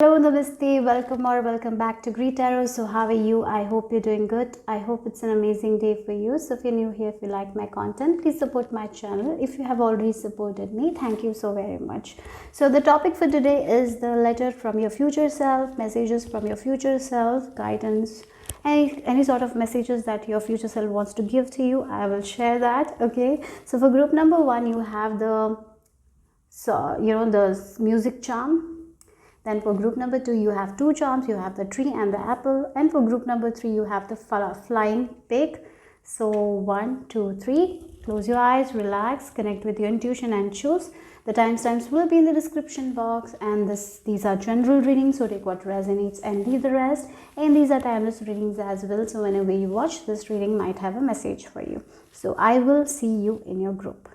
Hello, Namaste. Welcome back to Greet Tarot. So, how are you? I hope you're doing good. I hope it's an amazing day for you. So, if you're new here, if you like my content, please support my channel. If you have already supported me, thank you so very much. So, the topic for today is the letter from your future self, messages from your future self, guidance, any sort of messages that your future self wants to give to you. I will share that. Okay. So, for group number 1, you have the music charm. Then for group number 2, you have 2 charms. You have the tree and the apple. And for group number 3, you have the flying pig. So 1, 2, 3. Close your eyes, relax, connect with your intuition and choose. The timestamps will be in the description box. And these are general readings, so take what resonates and leave the rest. And these are timeless readings as well. So whenever you watch this reading, might have a message for you. So I will see you in your group.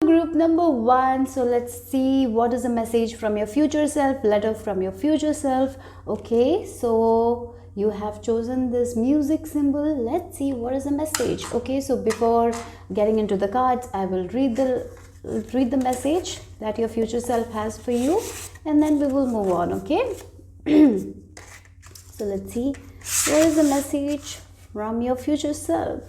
Group number 1, so let's see what is the message from your future self, letter from your future self. Okay, so you have chosen this music symbol. Let's see what is the message. Okay, so before getting into the cards, I will read the message that your future self has for you, and then we will move on. Okay. So let's see what is the message from your future self.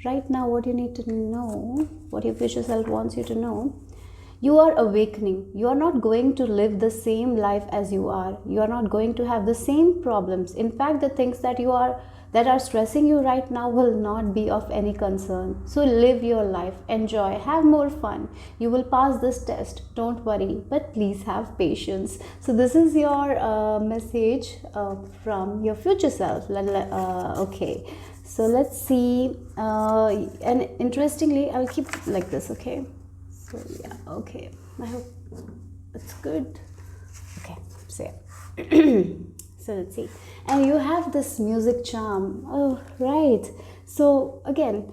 Right now, what you need to know, what your future self wants you to know, you are awakening. You are not going to live the same life as you are. You are not going to have the same problems. In fact, the things that are stressing you right now will not be of any concern. So live your life, enjoy, have more fun. You will pass this test. Don't worry, but please have patience. So this is your message from your future self. Okay. So let's see, and interestingly, I'll keep like this, okay? So yeah, okay. I hope it's good. Okay, so so let's see. And you have this music charm. Oh, right. So again,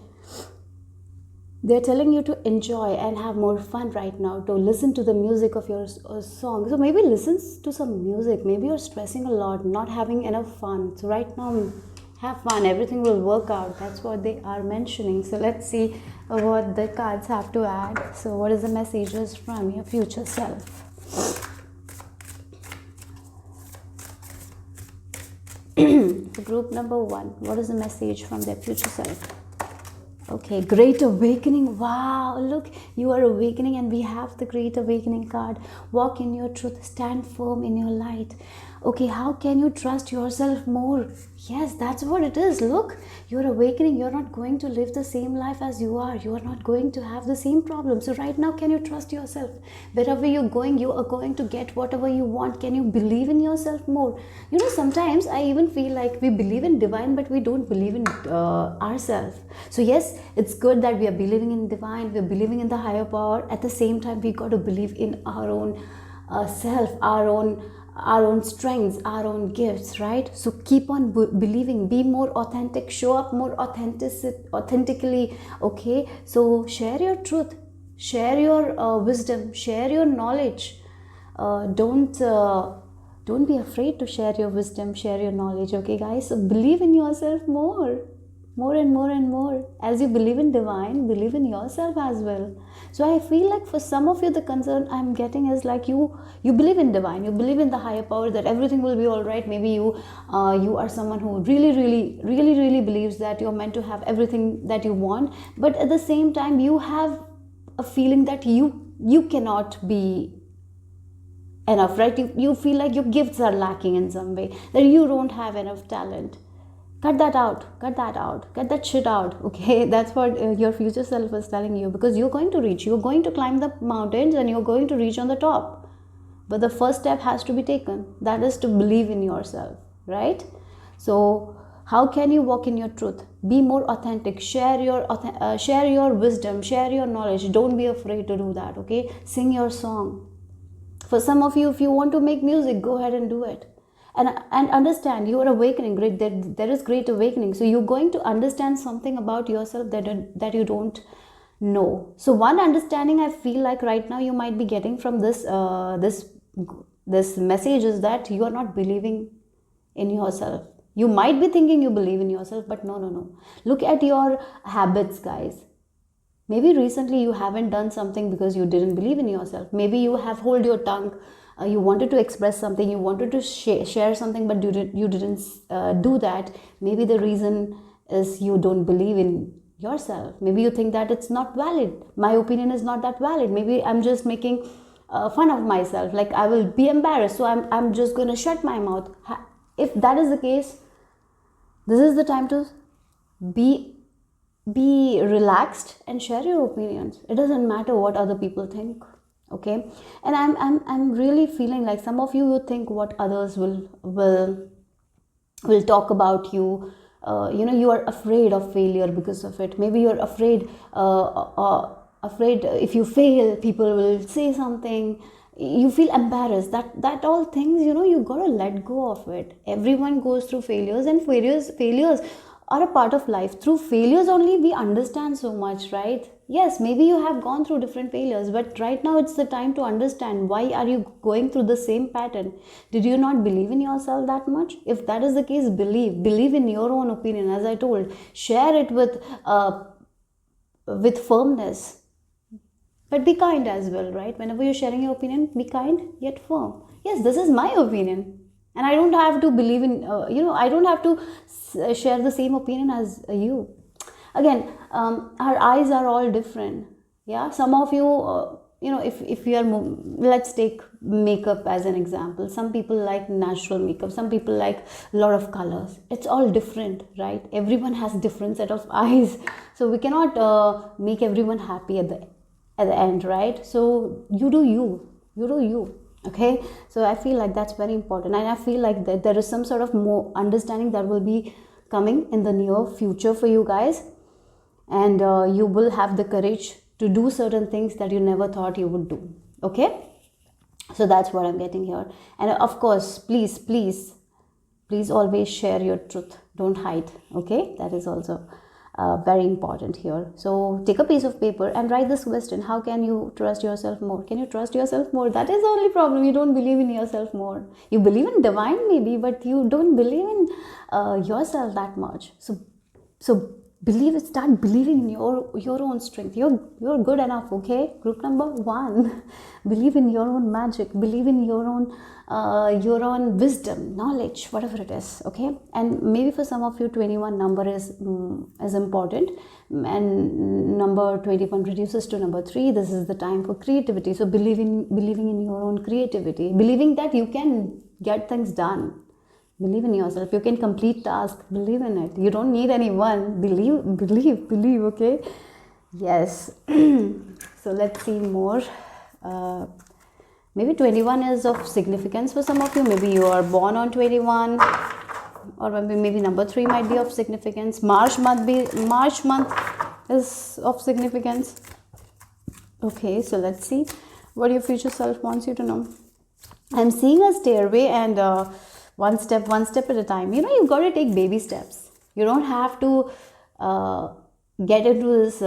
they're telling you to enjoy and have more fun right now, to listen to the music of your song. So maybe listen to some music. Maybe you're stressing a lot, not having enough fun. So right now, have fun, everything will work out. That's what they are mentioning. So let's see what the cards have to add. So what is the messages from your future self? For group number 1, what is the message from their future self? Okay, great awakening. Wow, look, you are awakening, and we have the great awakening card. Walk in your truth, stand firm in your light. Okay, how can you trust yourself more? Yes, that's what it is. Look, you're awakening. You're not going to live the same life as you are. You are not going to have the same problems. So right now, can you trust yourself? Wherever you're going, you are going to get whatever you want. Can you believe in yourself more? You know, sometimes I even feel like we believe in divine, but we don't believe in ourselves. So yes, it's good that we are believing in divine, we're believing in the higher power. At the same time, we got to believe in our own self, our own strengths, our own gifts, right? So keep on believing, be more authentic, show up more authentically. Okay, so share your truth, share your wisdom, share your knowledge. Don't be afraid to share your wisdom, share your knowledge. Okay guys, so believe in yourself more and more. As you believe in divine, believe in yourself as well. So I feel like for some of you, the concern I'm getting is like you believe in divine, you believe in the higher power, that everything will be all right. Maybe you are someone who really believes that you're meant to have everything that you want, but at the same time you have a feeling that you cannot be enough, right? You feel like your gifts are lacking in some way, that you don't have enough talent. Cut that out, cut that shit out. Okay, that's what your future self is telling you, because you're going to climb the mountains, and you're going to reach on the top. But the first step has to be taken, that is to believe in yourself, right? So how can you walk in your truth? Be more authentic, share your wisdom, share your knowledge. Don't be afraid to do that. Okay, sing your song. For some of you, if you want to make music, go ahead and do it. And understand, you are awakening. Great, there is great awakening. So you're going to understand something about yourself that you don't know. So one understanding I feel like right now you might be getting from this message is that you are not believing in yourself. You might be thinking you believe in yourself, but no. Look at your habits, guys. Maybe recently you haven't done something because you didn't believe in yourself. Maybe you have hold your tongue you wanted to express something, you wanted to share something, but you didn't do that. Maybe the reason is you don't believe in yourself. Maybe you think that it's not valid, my opinion is not that valid, maybe I'm just making fun of myself, like I will be embarrassed, so I'm just going to shut my mouth. If that is the case, this is the time to be relaxed and share your opinions. It doesn't matter what other people think, okay? And I'm really feeling like some of you will think what others will talk about you. You are afraid of failure because of it. Maybe you're afraid if you fail, people will say something. You feel embarrassed. That all things, you gotta let go of it. Everyone goes through failures, and failures are a part of life. Through failures only we understand so much, right? Yes, maybe you have gone through different failures, but right now it's the time to understand why are you going through the same pattern. Did you not believe in yourself that much? If that is the case, believe in your own opinion. As I told, share it with firmness, but be kind as well, right? Whenever you're sharing your opinion, be kind yet firm. Yes, this is my opinion, and I don't have to believe in I don't have to share the same opinion as you. Again, our eyes are all different. Yeah, some of you if you are let's take makeup as an example. Some people like natural makeup, some people like a lot of colors. It's all different, right? Everyone has different set of eyes, so we cannot make everyone happy at the end, right? So you do you, okay? So I feel like that's very important, and I feel like that there is some sort of more understanding that will be coming in the near future for you guys, and you will have the courage to do certain things that you never thought you would do, okay? So that's what I'm getting here. And of course, please always share your truth, don't hide, okay? That is also very important here. So take a piece of paper and write this question: how can you trust yourself more? Can you trust yourself more? That is the only problem. You don't believe in yourself more. You believe in divine maybe, but you don't believe in yourself that much. So start believing in your own strength. You're good enough, okay? Group number 1. Believe in your own magic, believe in your own wisdom, knowledge, whatever it is, okay? And maybe for some of you, 21 number is important, and number 21 reduces to number 3. This is the time for creativity. So believing in your own creativity, believing that you can get things done. Believe in yourself. You can complete tasks. Believe in it. You don't need anyone. Believe, okay? Yes. So let's see more. Maybe 21 is of significance for some of you. Maybe you are born on 21, or maybe number 3 might be of significance. March month is of significance. Okay, so let's see what your future self wants you to know. I'm seeing a stairway, and one step at a time. You've got to take baby steps. You don't have to get into this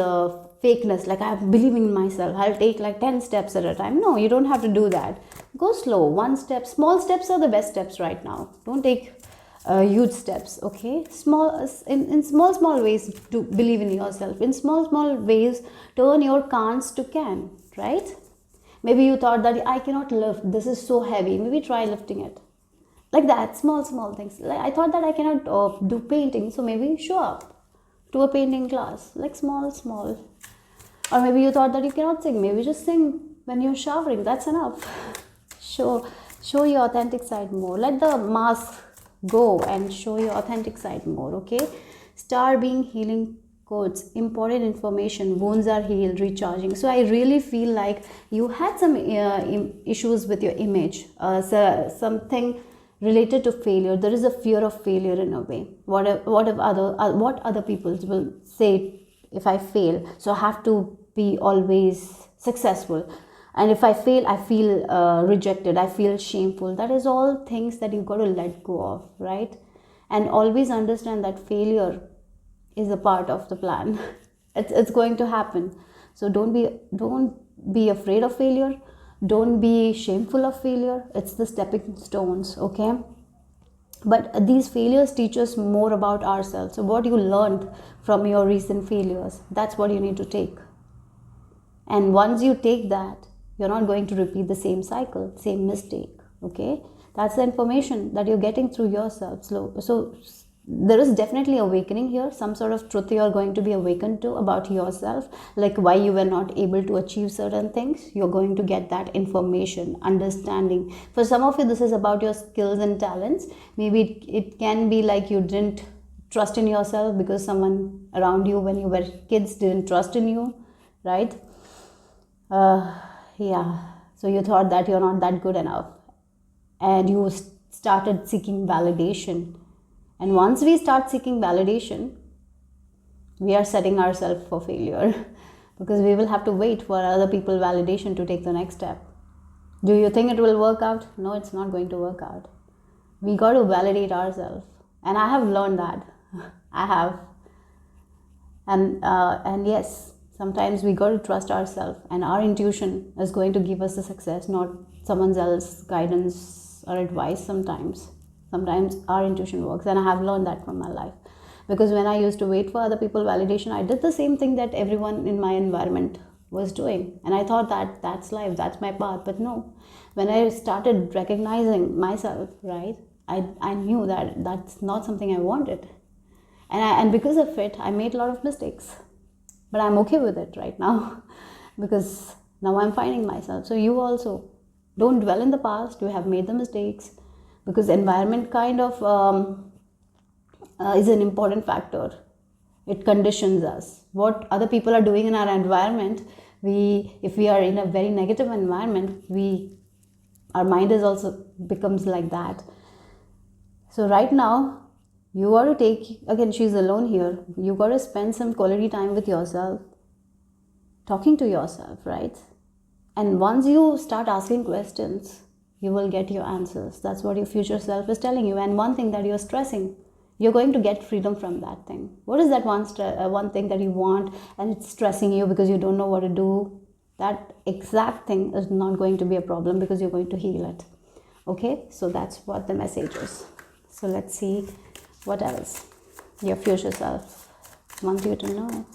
fakeness, like I'm believing in myself, I'll take like 10 steps at a time. No, you don't have to do that. Go slow, one step. Small steps are the best steps right now. Don't take huge steps, okay? In small ways to believe in yourself. In small ways, turn your can'ts to can, right? Maybe you thought that I cannot lift, this is so heavy. Maybe try lifting it. Like that, small things. Like I thought that I cannot do painting, so maybe show up to a painting class, like small. Or maybe you thought that you cannot sing, maybe just sing when you're showering, that's enough. Show your authentic side more. Let the mask go and show your authentic side more, okay? Star being healing codes, important information, wounds are healed, recharging. So I really feel like you had some issues with your image, something related to failure. There is a fear of failure in a way. What other people will say if I fail? So I have to be always successful, and if I fail, I feel rejected, I feel shameful. That is all things that you've got to let go of, right? And always understand that failure is a part of the plan. It's going to happen. So don't be afraid of failure. Don't be shameful of failure. It's the stepping stones, okay? But these failures teach us more about ourselves. So what you learned from your recent failures, that's what you need to take. And once you take that, You're not going to repeat the same cycle, same mistake. Okay, that's the information that you're getting through yourself. So there is definitely awakening here, some sort of truth you are going to be awakened to about yourself, like why you were not able to achieve certain things. You're going to get that information, understanding. For some of you, this is about your skills and talents. Maybe it can be like you didn't trust in yourself because someone around you when you were kids didn't trust in you, right? Yeah, so you thought that you're not that good enough, and you started seeking validation. And once we start seeking validation, we are setting ourselves for failure because we will have to wait for other people's validation to take the next step. Do you think it will work out? No, it's not going to work out. We got to validate ourselves, and I have learned that. I have. And yes, sometimes we got to trust ourselves, and our intuition is going to give us the success, not someone else's guidance or advice. Sometimes our intuition works, and I have learned that from my life. Because when I used to wait for other people's validation, I did the same thing that everyone in my environment was doing. And I thought that that's life, that's my path. But no, when I started recognizing myself, right, I knew that that's not something I wanted. And because of it, I made a lot of mistakes. But I'm okay with it right now because now I'm finding myself. So you also don't dwell in the past. You have made the mistakes, because environment kind of is an important factor. It conditions us. What other people are doing in our environment, if we are in a very negative environment, our mind is also becomes like that. So right now, you got to take, again, she's alone here. You got to spend some quality time with yourself, talking to yourself, right? And once you start asking questions, you will get your answers. That's what your future self is telling you. And one thing that you're stressing, you're going to get freedom from that thing. What is that one thing that you want and it's stressing you because you don't know what to do? That exact thing is not going to be a problem because you're going to heal it. Okay, so that's what the message is. So let's see what else your future self wants you to know.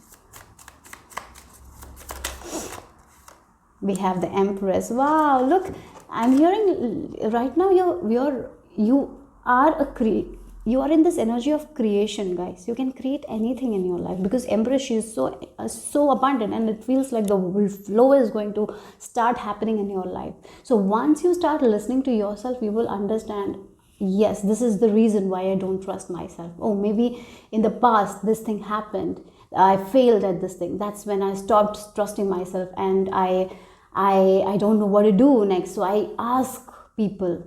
We have the Empress. Wow, look, I'm hearing right now you are in this energy of creation, guys. You can create anything in your life because Empress, she is so abundant, and it feels like the flow is going to start happening in your life. So once you start listening to yourself, you will understand, yes, this is the reason why I don't trust myself. Oh, maybe in the past this thing happened. I failed at this thing. That's when I stopped trusting myself, and I don't know what to do next. So I ask people.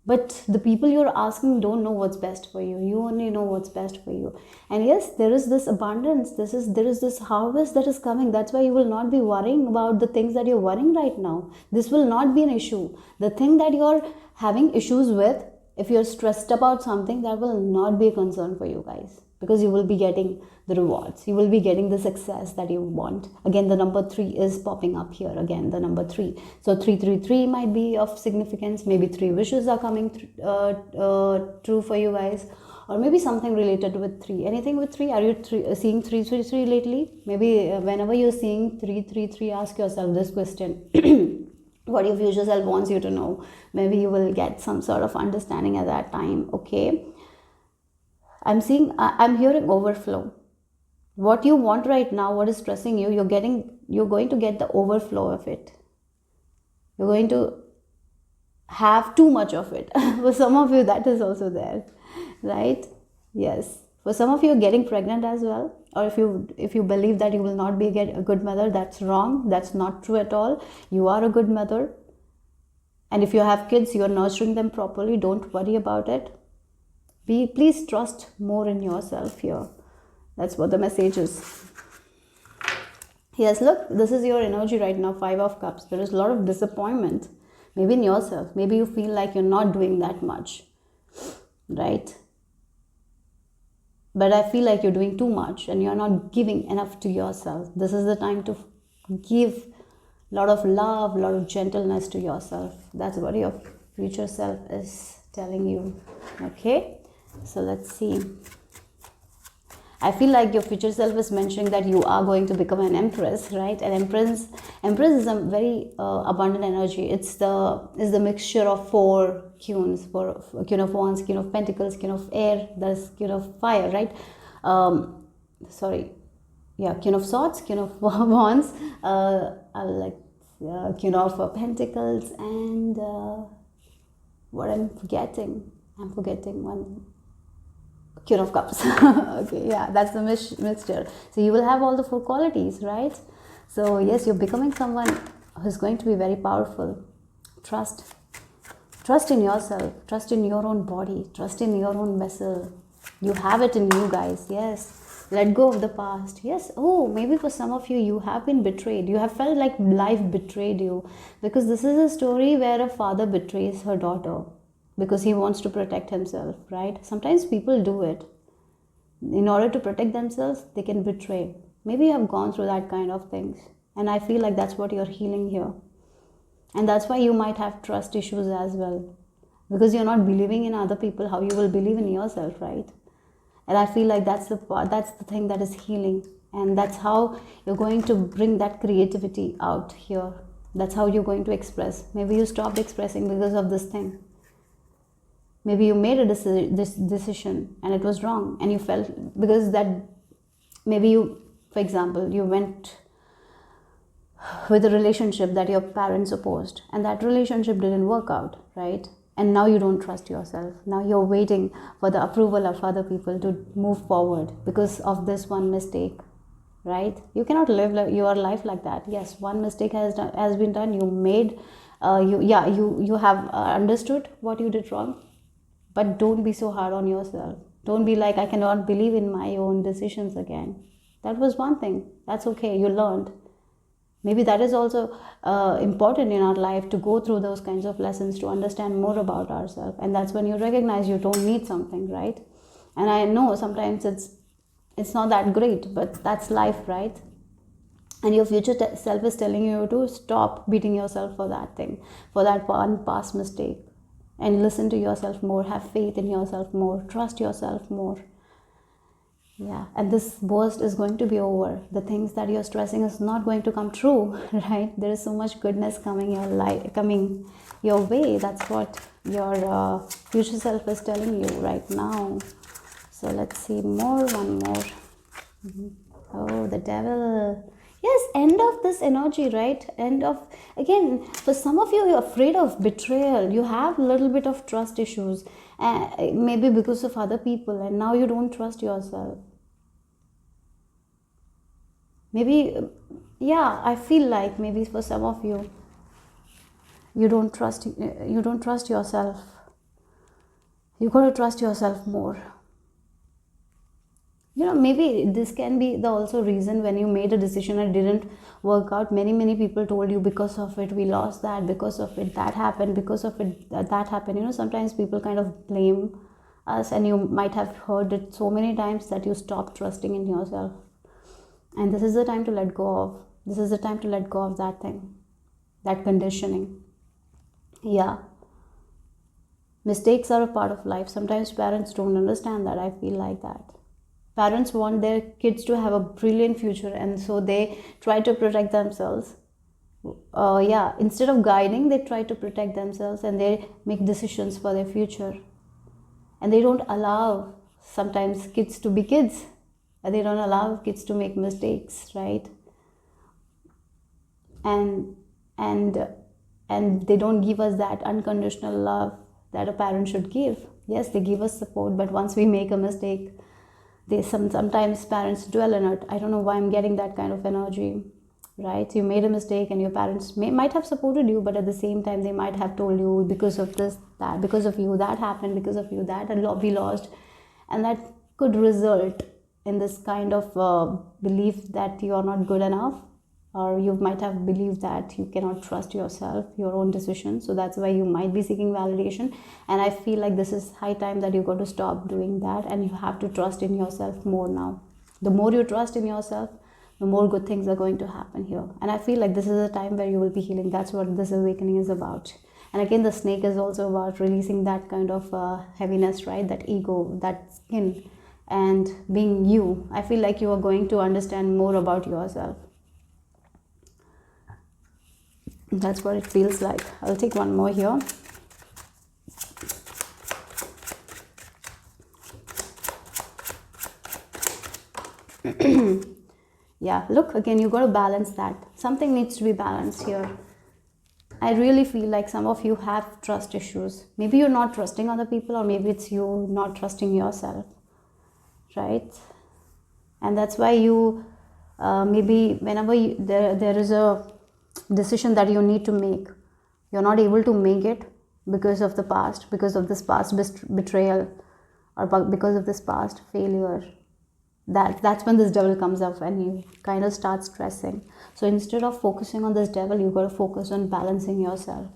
But the people you're asking don't know what's best for you. You only know what's best for you. And yes, there is this abundance. There is this harvest that is coming. That's why you will not be worrying about the things that you're worrying right now. This will not be an issue. The thing that you're having issues with, if you're stressed about something, that will not be a concern for you guys. Because you will be getting the rewards. You will be getting the success that you want. Again, the number 3 is popping up here. Again, the number 3. So 333 might be of significance. Maybe 3 wishes are coming true for you guys. Or maybe something related with 3. Anything with 3? Are you seeing 333 lately? Maybe whenever you're seeing 333, ask yourself this question. What your future self wants you to know. Maybe you will get some sort of understanding at that time. Okay. I'm hearing overflow. What you want right now, what is stressing you, you're going to get the overflow of it. You're going to have too much of it. For some of you, that is also there, right? Yes. For some of you, you're getting pregnant as well. Or if you believe that you will not be a good mother, that's wrong. That's not true at all. You are a good mother. And if you have kids, you're nurturing them properly. Don't worry about it. Please trust more in yourself here. That's what the message is. Yes, look, this is your energy right now, 5 of Cups. There is a lot of disappointment, maybe in yourself. Maybe you feel like you're not doing that much, right? But I feel like you're doing too much and you're not giving enough to yourself. This is the time to give a lot of love, a lot of gentleness to yourself. That's what your future self is telling you, okay? So let's see. I feel like your future self is mentioning that you are going to become an empress, right? An empress is a very abundant energy. It's the mixture of four queens, for queen of wands, queen of pentacles, queen of air, there's queen of fire, right? Sorry, yeah, queen of swords, queen of wands, like queen of pentacles, and what I'm forgetting one. Queen of cups. Okay, yeah, that's the mixture. So you will have all the four qualities, right? So yes, you're becoming someone who's going to be very powerful. Trust in yourself, trust in your own body, trust in your own vessel. You have it in you, guys. Yes, let go of the past. Yes. Oh, maybe for some of you, you have been betrayed. You have felt like life betrayed you, because this is a story where a father betrays her daughter because he wants to protect himself, right? Sometimes people do it. In order to protect themselves, they can betray. Maybe you have gone through that kind of things. And I feel like that's what you're healing here. And that's why you might have trust issues as well. Because you're not believing in other people, how you will believe in yourself, right? And I feel like that's the thing that is healing. And that's how you're going to bring that creativity out here. That's how you're going to express. Maybe you stopped expressing because of this thing. Maybe you made this decision and it was wrong, and you felt, because that, maybe you, for example, you went with a relationship that your parents opposed, and that relationship didn't work out, right? And now you don't trust yourself. Now you're waiting for the approval of other people to move forward because of this one mistake, right? You cannot live your life like that. Yes, one mistake has been done. You made, you have understood what you did wrong. But don't be so hard on yourself. Don't be like, I cannot believe in my own decisions again. That was one thing. That's okay. You learned. Maybe that is also important in our life, to go through those kinds of lessons, to understand more about ourselves. And that's when you recognize you don't need something, right? And I know sometimes it's not that great, but that's life, right? And your future self is telling you to stop beating yourself for that thing, for that one past mistake. And listen to yourself more, have faith in yourself more, trust yourself more. Yeah, and this burst is going to be over. The things that you're stressing is not going to come true, right? There is so much goodness coming your way. That's what your future self is telling you right now. So let's see one more. Oh, the devil. Yes, end of this energy, right? Again, for some of you, you're afraid of betrayal. You have a little bit of trust issues, maybe because of other people, and now you don't trust yourself. Maybe, yeah, I feel like maybe for some of you, you don't trust yourself. You got to trust yourself more. Maybe this can be the also reason when you made a decision and it didn't work out. Many people told you, because of it we lost that, because of it that happened, because of it that happened. Sometimes people kind of blame us, and you might have heard it so many times that you stop trusting in yourself. And this is the time to let go of. This is the time to let go of that thing, that conditioning. Yeah. Mistakes are a part of life. Sometimes parents don't understand that. I feel like that. Parents want their kids to have a brilliant future, and so they try to protect themselves. Instead of guiding, they try to protect themselves, and they make decisions for their future. And they don't allow sometimes kids to be kids. They don't allow kids to make mistakes, right? And they don't give us that unconditional love that a parent should give. Yes, they give us support, but once we make a mistake, sometimes parents dwell in it. I don't know why I'm getting that kind of energy, right? You made a mistake, and your parents might have supported you, but at the same time they might have told you, because of this, that, because of you that happened, because of you that, and we lost. And that could result in this kind of belief that you are not good enough, or you might have believed that you cannot trust yourself, your own decisions. So that's why you might be seeking validation. And I feel like this is high time that you got to stop doing that, and you have to trust in yourself more now. The more you trust in yourself, the more good things are going to happen here. And I feel like this is a time where you will be healing. That's what this awakening is about. And again, the snake is also about releasing that kind of heaviness, right? That ego, that skin, and being you. I feel like you are going to understand more about yourself. That's what it feels like. I'll take one more here. Yeah, look, again, you got to balance that. Something needs to be balanced here. I really feel like some of you have trust issues. Maybe you're not trusting other people, or maybe it's you not trusting yourself, right? And that's why you maybe whenever there is a decision that you need to make, you're not able to make it because of the past, because of this past betrayal, or because of this past failure. That's when this devil comes up and you kind of start stressing. So instead of focusing on this devil, you got to focus on balancing yourself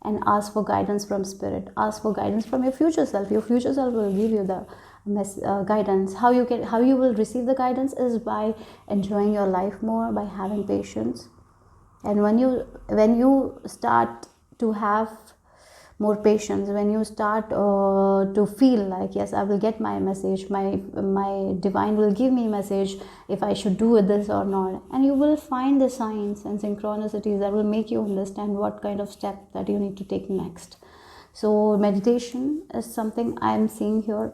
and ask for guidance from spirit. Ask for guidance from your future self. Your future self will give you the guidance. How you will receive the guidance is by enjoying your life more, by having patience. And when you start to have more patience, when you start to feel like, yes, I will get my message, my divine will give me a message if I should do this or not, and you will find the signs and synchronicities that will make you understand what kind of step that you need to take next. So meditation is something I am seeing here.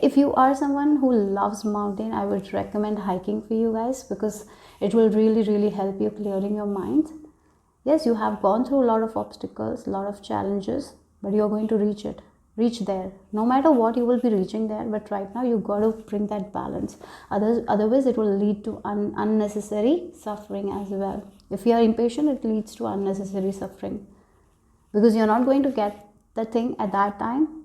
If you are someone who loves mountain, I would recommend hiking for you guys, because it will really help you clearing your mind. Yes, you have gone through a lot of obstacles, a lot of challenges, but you're going to reach there. No matter what, you will be reaching there, but right now you got to bring that balance. Otherwise, it will lead to unnecessary suffering as well. If you are impatient, it leads to unnecessary suffering, because you're not going to get the thing at that time,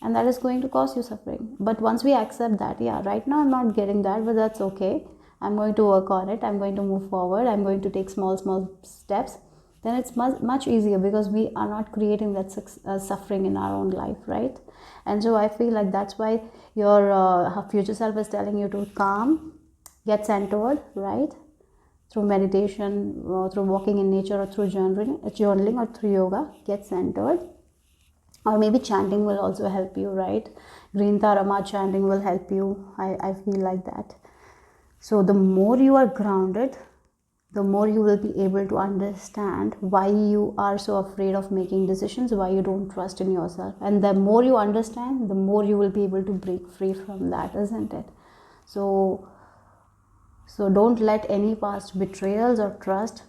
and that is going to cause you suffering. But once we accept that, yeah, right now I'm not getting that, but that's okay, I'm going to work on it, I'm going to move forward, I'm going to take small steps, then it's much easier, because we are not creating that suffering in our own life, right? And so I feel like that's why your future self is telling you to calm, get centered, right? Through meditation, or through walking in nature, or through journaling, or through yoga, get centered. Or maybe chanting will also help you, right? Green Tarama chanting will help you. I feel like that. So the more you are grounded, the more you will be able to understand why you are so afraid of making decisions, why you don't trust in yourself. And the more you understand, the more you will be able to break free from that, isn't it? So don't let any past betrayals or trust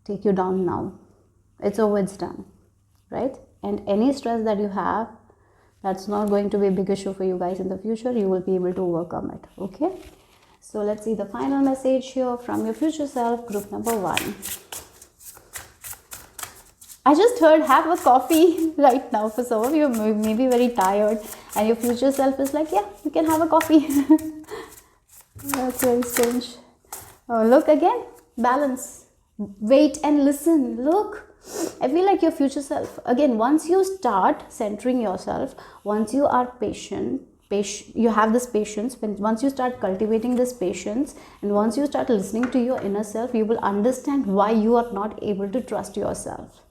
take you down now. It's over, it's done, right? And any stress that you have, that's not going to be a big issue for you guys in the future. You will be able to overcome it, okay? So let's see the final message here from your future self, group number 1. I just heard have a coffee right now. For some of you may be very tired, and your future self is like, yeah, you can have a coffee. That's very strange. Oh, look again, balance. Wait and listen. Look, I feel like your future self, again, once you start centering yourself, once you are patient, you have this patience. Once you start cultivating this patience, and once you start listening to your inner self, you will understand why you are not able to trust yourself.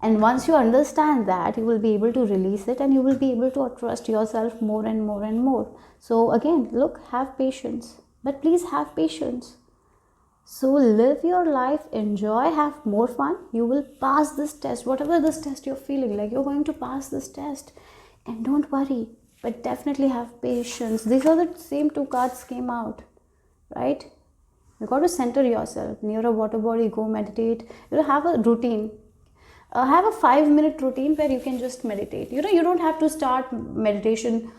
And once you understand that, you will be able to release it, and you will be able to trust yourself more and more and more. So again, look, have patience, but please have patience. So live your life, enjoy, have more fun. You will pass this test, whatever this test you're feeling like, you're going to pass this test. And don't worry, but definitely have patience. These are the same 2 cards came out, right? You got to center yourself near a water body, go meditate. You have a routine. Have a 5-minute routine where you can just meditate. You don't have to start meditation.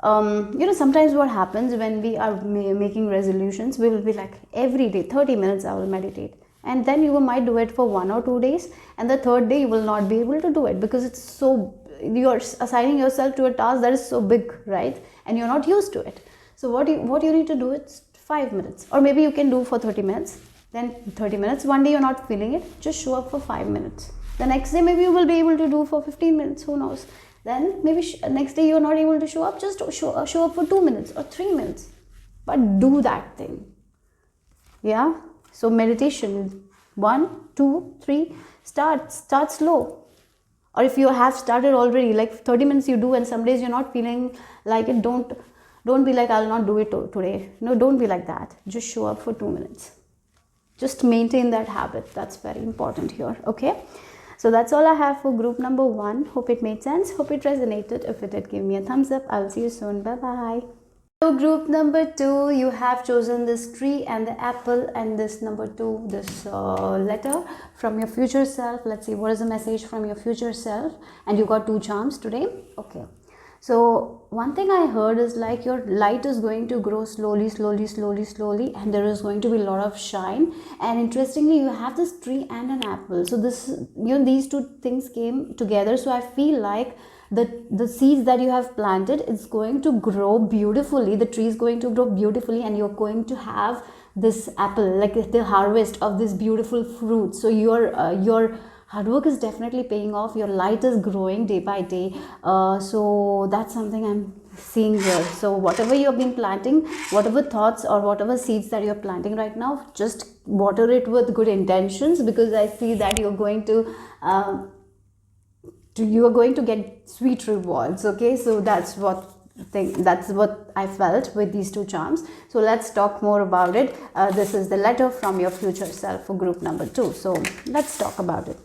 Sometimes what happens when we are making resolutions, we will be like, every day 30 minutes I will meditate, and then you might do it for 1 or 2 days, and the third day you will not be able to do it, because it's so, you're assigning yourself to a task that is so big, right? And you're not used to it. So what you need to do is 5 minutes, or maybe you can do for 30 minutes, then 30 minutes. One day you're not feeling it, just show up for 5 minutes. The next day maybe you will be able to do for 15 minutes, who knows? Then maybe next day you're not able to show up, just show up for 2 minutes or 3 minutes, but do that thing. Yeah, so meditation, 1, 2, 3, start slow. Or if you have started already, like 30 minutes you do, and some days you're not feeling like it, don't Don't be like, I'll not do it today. No, don't be like that. Just show up for 2 minutes. Just maintain that habit. That's very important here. Okay. So that's all I have for group number 1. Hope it made sense. Hope it resonated. If it did, give me a thumbs up. I'll see you soon. Bye bye. So group number 2, you have chosen this tree and the apple, and this number 2, this letter from your future self. Let's see what is the message from your future self. And you got 2 charms today. Okay. So one thing I heard is like your light is going to grow slowly, and there is going to be a lot of shine. And interestingly, you have this tree and an apple. So this, these 2 things came together. So I feel like the seeds that you have planted, it's going to grow beautifully. The tree is going to grow beautifully, and you're going to have this apple, like the harvest of this beautiful fruit. So your hard work is definitely paying off. Your light is growing day by day. So that's something I'm seeing here. So whatever you have been planting, whatever thoughts or whatever seeds that you're planting right now, just water it with good intentions, because I see that you're going to get sweet rewards. Okay, so that's what I felt with these 2 charms. So let's talk more about it. This is the letter from your future self for group number 2. So let's talk about it.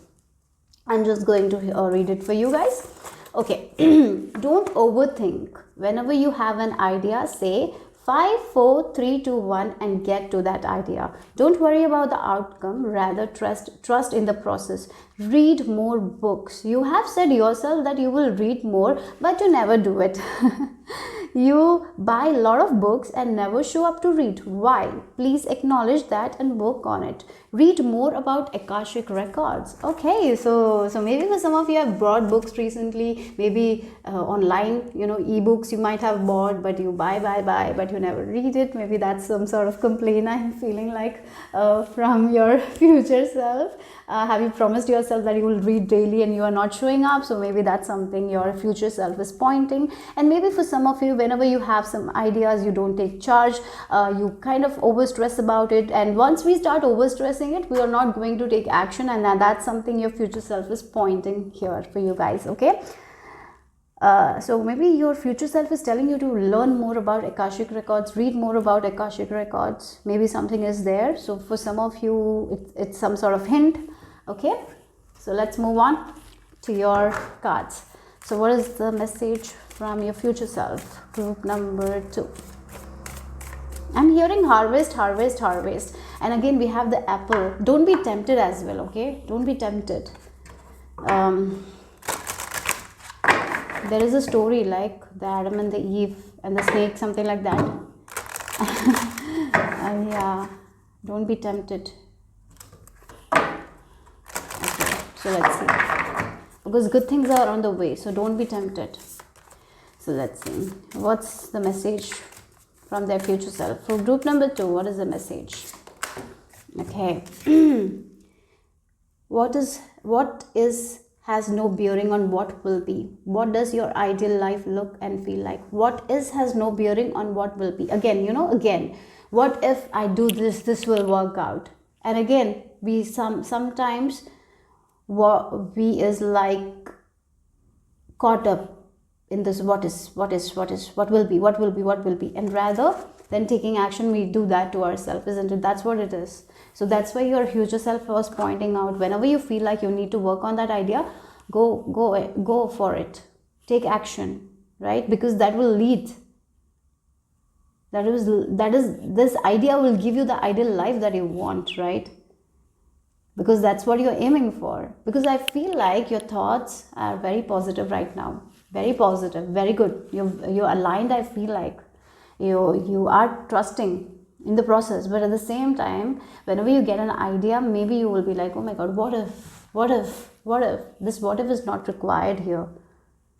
I'm just going to read it for you guys. Okay. Don't overthink. Whenever you have an idea, say 5, 4, 3, 2, 1 and get to that idea. Don't worry about the outcome, rather trust in the process. Read more books. You have said yourself that you will read more, but you never do it. You buy a lot of books and never show up to read. Why? Please acknowledge that and work on it. Read more about Akashic records. Okay, so maybe for some of you have bought books recently, maybe online, ebooks you might have bought, but you buy, but you never read it. Maybe that's some sort of complaint I'm feeling like from your future self. Have you promised yourself that you will read daily and you are not showing up? So maybe that's something your future self is pointing. And maybe for some of you, whenever you have some ideas, you don't take charge, you kind of overstress about it. And once we start overstressing it, we are not going to take action. And that's something your future self is pointing here for you guys. Okay. So maybe your future self is telling you to learn more about Akashic records, read more about Akashic records. Maybe something is there. So for some of you, it's some sort of hint. Okay, so let's move on to your cards. So what is the message from your future self, group number 2? I'm hearing harvest. And again, we have the apple. Don't be tempted as well, okay? Don't be tempted. There is a story like the Adam and the Eve and the snake, something like that. Yeah, don't be tempted. Okay, so let's see. Because good things are on the way, so don't be tempted. So let's see. What's the message from their future self? For group number 2, what is the message? Okay. What is has no bearing on what will be. What does your ideal life look and feel like? What is has no bearing on what will be. Again, what if I do this will work out. And again, we sometimes we is like caught up in this what will be, and rather than taking action, we do that to ourselves, isn't it? That's what it is. So that's why your future self was pointing out, whenever you feel like you need to work on that idea, go for it. Take action, right? Because that will lead. That is this idea will give you the ideal life that you want, right? Because that's what you're aiming for. Because I feel like your thoughts are very positive right now. Very positive, very good. You're aligned, I feel like. You are trusting in the process, but at the same time, whenever you get an idea, maybe you will be like, oh my god, what if this what if is not required here.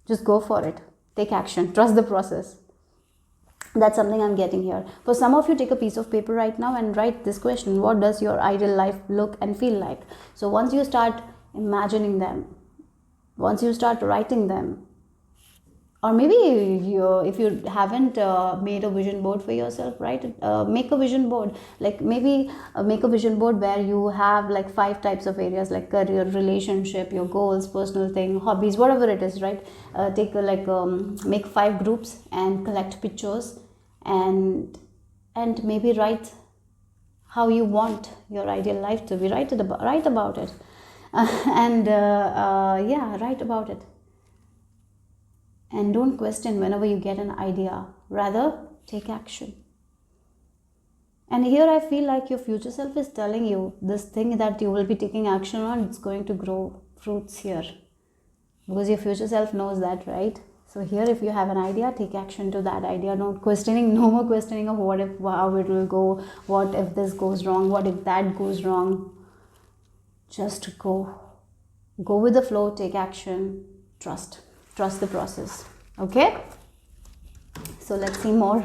Just go for it. Take action. Trust the process. That's something I'm getting here. For some of you, take a piece of paper right now and write this question: what does your ideal life look and feel like? So once you start imagining them, once you start writing them, or maybe if you haven't made a vision board for yourself, right? Make a vision board. Like maybe make a vision board where you have like 5 types of areas, like career, relationship, your goals, personal thing, hobbies, whatever it is, right? Make 5 groups and collect pictures and maybe write how you want your ideal life to be. Write about it. Yeah, write about it. And don't question whenever you get an idea. Rather, take action. And here I feel like your future self is telling you this thing that you will be taking action on, it's going to grow fruits here. Because your future self knows that, right? So here, if you have an idea, take action to that idea. No more questioning of what if, how it will go, what if this goes wrong, what if that goes wrong. Just go with the flow, take action, trust the process. Okay, so let's see more.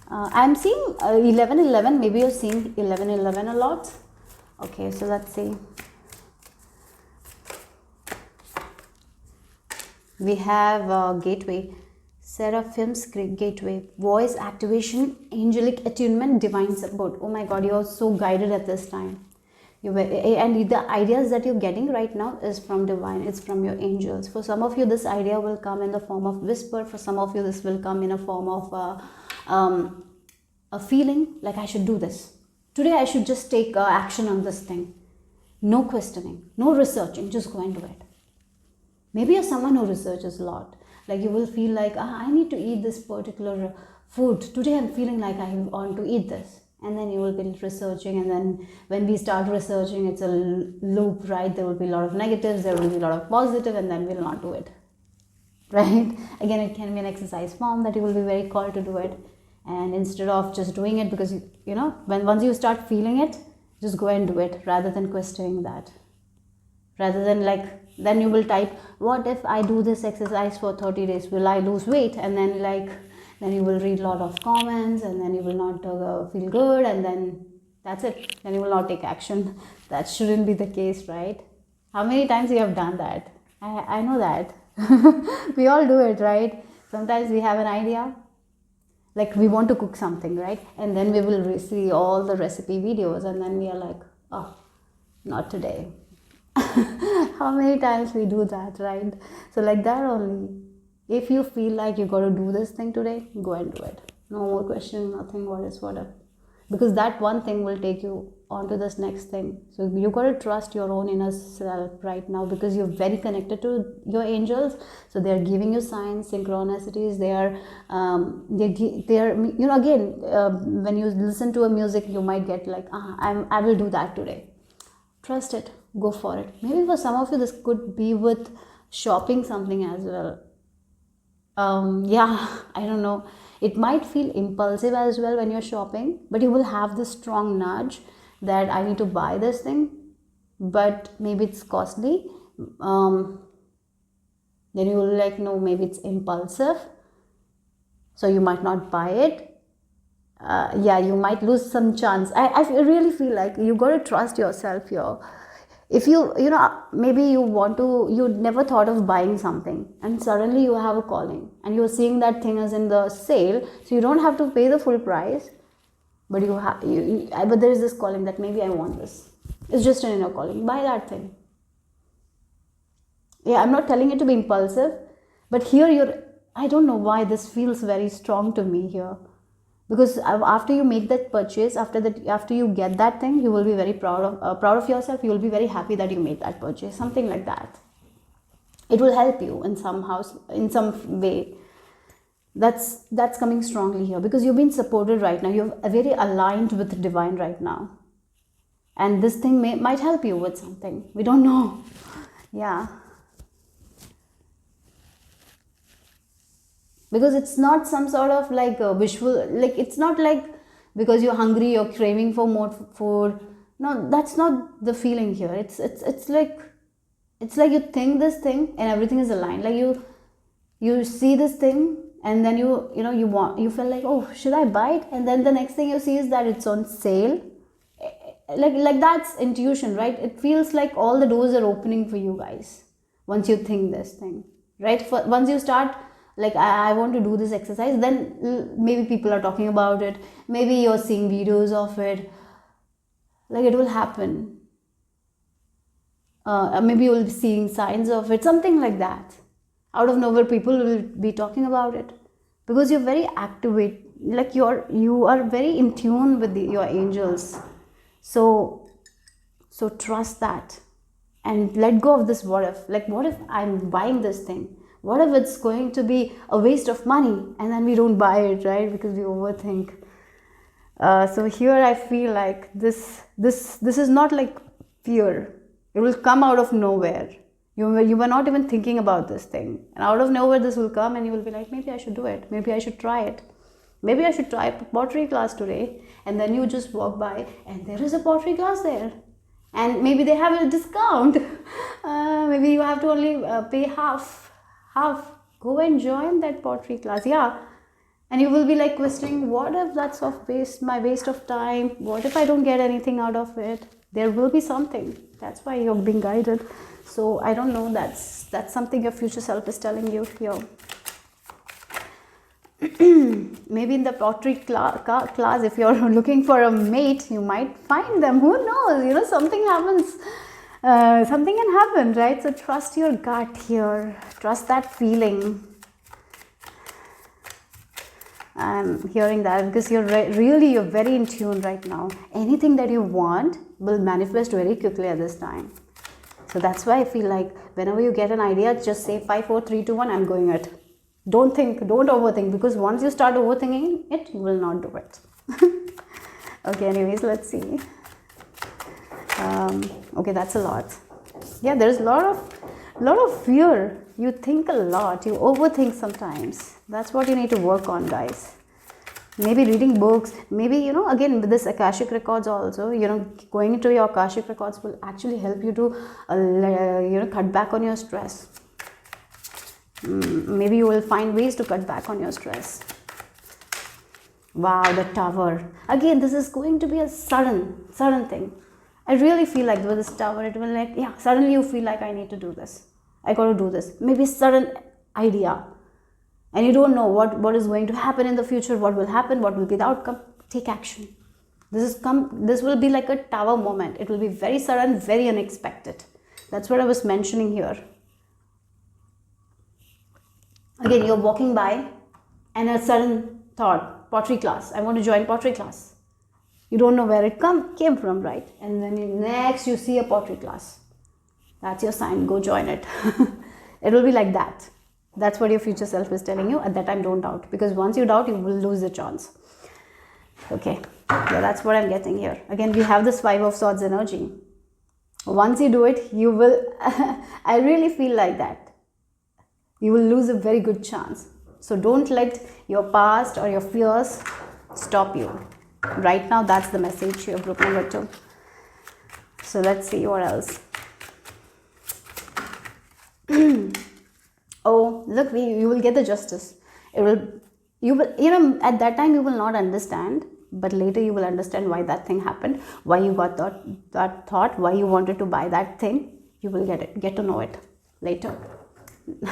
I'm seeing 1111. Maybe you're seeing 1111 a lot. Okay, so let's see. We have gateway, Seraphim's gateway, voice activation, angelic attunement, divine support. Oh my God, you are so guided at this time. And the ideas that you're getting right now is from divine. It's from your angels. For some of you, this idea will come in the form of whisper. For some of you, this will come in a form of a feeling like I should do this. Today, I should just take action on this thing. No questioning, no researching, just go and do it. Maybe you're someone who researches a lot. Like you will feel like, I need to eat this particular food. Today I'm feeling like I want to eat this. And then you will be researching, and then when we start researching, it's a loop, right? There will be a lot of negatives, there will be a lot of positive, and then we'll not do it, right? Again, it can be an exercise form that you will be very called to do it. And instead of just doing it because, once you start feeling it, just go and do it rather than questioning that. Rather than then you will type, what if I do this exercise for 30 days? Will I lose weight? And then you will read a lot of comments, and then you will not feel good, and then that's it. Then you will not take action. That shouldn't be the case, right? How many times you have done that? I know that. We all do it, right? Sometimes we have an idea, like we want to cook something, right? And then we will see all the recipe videos, and then we are like, oh, not today. How many times we do that, right? So like that only. If you feel like you got to do this thing today, go and do it. No more questioning, nothing, what is what up. Because that one thing will take you on to this next thing. So you got to trust your own inner self right now, because you're very connected to your angels. So they're giving you signs, synchronicities. They are again, when you listen to a music, you might get like, I will do that today. Trust it. Go for it. Maybe for some of you, this could be with shopping something as well. I don't know. It might feel impulsive as well when you're shopping, but you will have this strong nudge that I need to buy this thing, but maybe it's costly. Then you will like, no, maybe it's impulsive, so you might not buy it. You might lose some chance. I really feel like you got to trust yourself here. If maybe you never thought of buying something, and suddenly you have a calling, and you're seeing that thing is in the sale, so you don't have to pay the full price, but but there is this calling that maybe I want this. It's just an inner calling. Buy that thing. Yeah, I'm not telling you to be impulsive, but here I don't know why this feels very strong to me here. Because after you make that purchase, after you get that thing, you will be very proud of yourself. You will be very happy that you made that purchase, something like that. It will help you in some way. That's coming strongly here, because you've been supported right now. You're very aligned with the divine right now, and this thing might help you with something. We don't know. Yeah. Because it's not some sort of like a visual, like it's not like because you're hungry, you're craving for more food. No, that's not the feeling here. It's like you think this thing and everything is aligned. Like you see this thing, and then you feel like, oh, should I buy it? And then the next thing you see is that it's on sale. Like that's intuition, right? It feels like all the doors are opening for you guys once you think this thing, right? Once you start, like, I want to do this exercise, then maybe people are talking about it, maybe you're seeing videos of it, like it will happen. Maybe you'll be seeing signs of it, something like that. Out of nowhere, people will be talking about it, because you're very like you are very in tune with your angels. So trust that and let go of this what if. Like, what if I'm buying this thing? What if it's going to be a waste of money? And then we don't buy it, right? Because we overthink. So here I feel like this is not like fear. It will come out of nowhere. You were not even thinking about this thing, and out of nowhere this will come, and you will be like, maybe I should do it. Maybe I should try it. Maybe I should try pottery class today. And then you just walk by, and there is a pottery class there, and maybe they have a discount. Maybe you have to only pay half. Go and join that pottery class. Yeah. And you will be like questioning, what if that's my waste of time? What if I don't get anything out of it? There will be something. That's why you're being guided. So I don't know, that's something your future self is telling you here. Maybe in the pottery class, if you're looking for a mate, you might find them. Who knows? Something happens. Something can happen, right? So trust your gut here. Trust that feeling. I'm hearing that because you're very in tune right now. Anything that you want will manifest very quickly at this time. So that's why I feel like whenever you get an idea, just say 5, 4, 3, 2, 1, I'm going it. Don't overthink, because once you start overthinking it, you will not do it. Okay, anyways, let's see. Okay, that's a lot. Yeah, there's a lot of fear. You think a lot, you overthink sometimes. That's what you need to work on, guys. Maybe reading books, maybe, again with this Akashic records also, going into your Akashic records will actually help you to, cut back on your stress. Maybe you will find ways to cut back on your stress. Wow, the Tower. Again, this is going to be a sudden thing. I really feel like with this Tower, it will suddenly you feel like I need to do this. I got to do this. Maybe sudden idea. And you don't know what is going to happen in the future, what will happen, what will be the outcome. Take action. This will be like a Tower moment. It will be very sudden, very unexpected. That's what I was mentioning here. Again, you're walking by and a sudden thought, pottery class. I want to join pottery class. You don't know where it came from, right? And then next you see a pottery class. That's your sign. Go join it. It will be like that. That's what your future self is telling you. At that time, don't doubt. Because once you doubt, you will lose the chance. Okay. Yeah, that's what I'm getting here. Again, we have this 5 of Swords energy. Once you do it, you will... I really feel like that. You will lose a very good chance. So don't let your past or your fears stop you. Right now, that's the message here, group number 2. So let's see what else. Oh, look, you will get the justice. At that time you will not understand, but later you will understand why that thing happened, why you got that thought, why you wanted to buy that thing. You will get to know it later.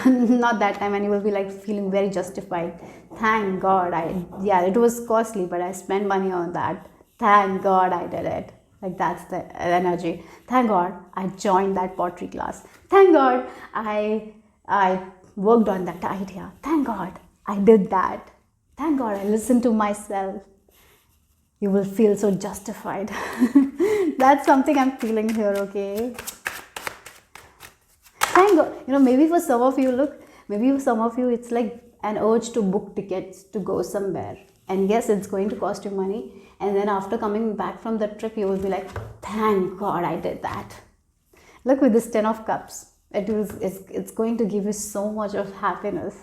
Not that time, and you will be like feeling very justified. Thank God it was costly, but I spent money on that. Thank God I did it. Like, that's the energy. Thank God I joined that pottery class. Thank God I worked on that idea. Thank God I did that. Thank God I listened to myself. You will feel so justified. That's something I'm feeling here, okay? Thank God. Maybe for some of you, it's like an urge to book tickets to go somewhere. And yes, it's going to cost you money. And then after coming back from the trip, you will be like, thank God I did that. Look, with this 10 of Cups, it's going to give you so much of happiness,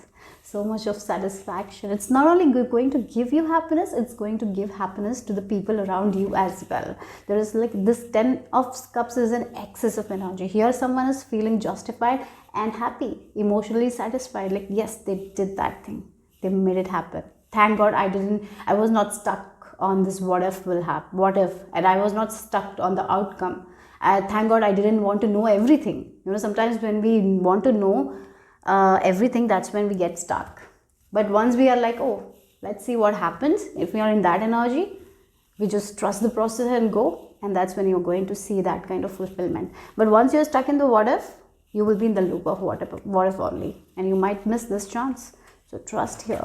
so much of satisfaction. It's not only going to give you happiness, it's going to give happiness to the people around you as well. There is like this 10 of Cups is an excess of energy. Here someone is feeling justified and happy, emotionally satisfied. Like, yes, they did that thing. They made it happen. Thank God I was not stuck on this what if, and I was not stuck on the outcome. Thank God I didn't want to know everything. Sometimes when we want to know everything, that's when we get stuck. But once we are like, oh, let's see what happens. If we are in that energy, we just trust the process and go. And that's when you're going to see that kind of fulfillment. But once you're stuck in the what if, you will be in the loop of what if only. And you might miss this chance. So trust here.